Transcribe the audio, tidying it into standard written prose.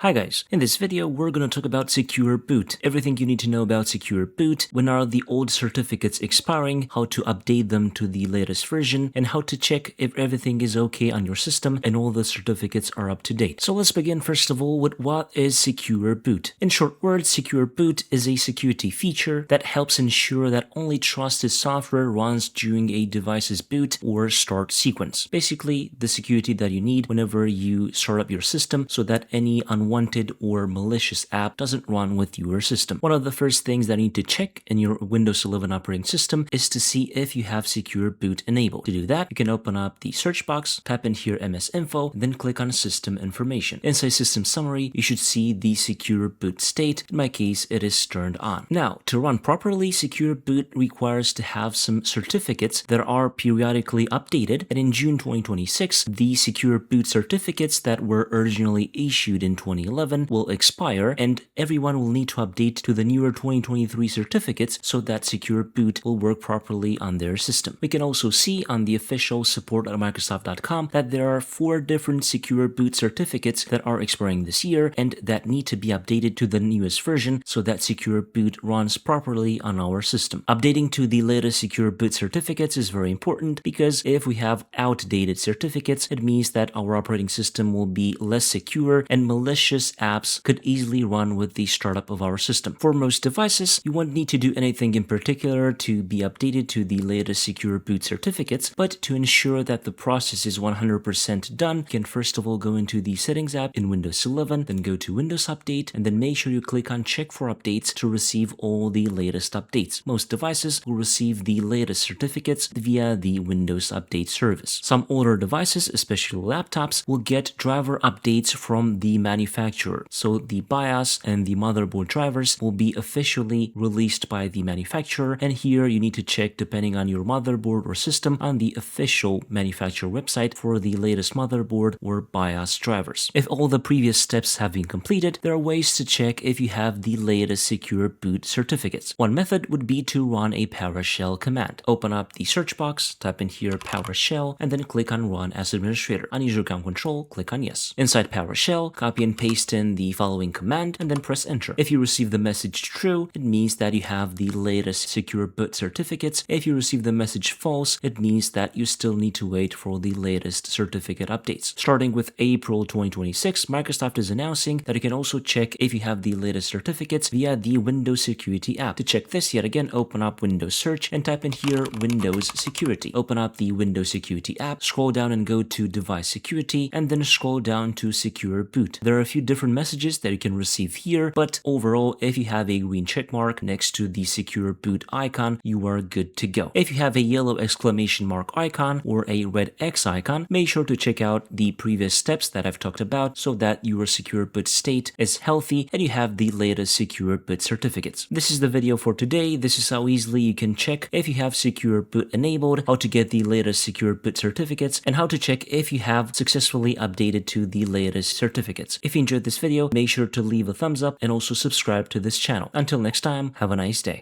Hi guys, in this video we're going to talk about secure boot, everything you need to know about secure boot, when are the old certificates expiring, how to update them to the latest version, and how to check if everything is okay on your system and all the certificates are up to date. So let's begin first of all with what is secure boot. In short words, secure boot is a security feature that helps ensure that only trusted software runs during a device's boot or start sequence. Basically, the security that you need whenever you start up your system so that any unwanted or malicious app doesn't run with your system. One of the first things that you need to check in your Windows 11 operating system is to see if you have secure boot enabled. To do that, you can open up the search box, type in here msinfo, and then click on system information. Inside system summary, you should see the secure boot state. In my case, it is turned on. Now, to run properly, secure boot requires to have some certificates that are periodically updated, and in June 2026, the secure boot certificates that were originally issued in 2011 will expire, and everyone will need to update to the newer 2023 certificates so that secure boot will work properly on their system. We can also see on the official support.microsoft.com that there are 4 different secure boot certificates that are expiring this year and that need to be updated to the newest version so that secure boot runs properly on our system. Updating to the latest secure boot certificates is very important because if we have outdated certificates, it means that our operating system will be less secure and malicious apps could easily run with the startup of our system. For most devices, you won't need to do anything in particular to be updated to the latest secure boot certificates, but to ensure that the process is 100% done, you can first of all go into the Settings app in Windows 11, then go to Windows Update, and then make sure you click on Check for Updates to receive all the latest updates. Most devices will receive the latest certificates via the Windows Update service. Some older devices, especially laptops, will get driver updates from the manufacturer. So the BIOS and the motherboard drivers will be officially released by the manufacturer, and here you need to check depending on your motherboard or system on the official manufacturer website for the latest motherboard or BIOS drivers. If all the previous steps have been completed, there are ways to check if you have the latest secure boot certificates. One method would be to run a PowerShell command. Open up the search box, type in here PowerShell, and then click on Run as Administrator. On User Account Control, click on Yes. Inside PowerShell, copy and paste in the following command and then press enter. If you receive the message true, it means that you have the latest secure boot certificates. If you receive the message false, it means that you still need to wait for the latest certificate updates. Starting with April 2026, Microsoft is announcing that you can also check if you have the latest certificates via the Windows Security app. To check this, yet again, open up Windows Search and type in here Windows Security. Open up the Windows Security app, scroll down and go to Device Security, and then scroll down to Secure Boot. There are a few different messages that you can receive here, but overall, if you have a green check mark next to the secure boot icon, you are good to go. If you have a yellow exclamation mark icon or a red X icon, make sure to check out the previous steps that I've talked about so that your secure boot state is healthy and you have the latest secure boot certificates. This is the video for today. This is how easily you can check if you have secure boot enabled, how to get the latest secure boot certificates, and how to check if you have successfully updated to the latest certificates. If you enjoyed this video, make sure to leave a thumbs up and also subscribe to this channel. Until next time, have a nice day.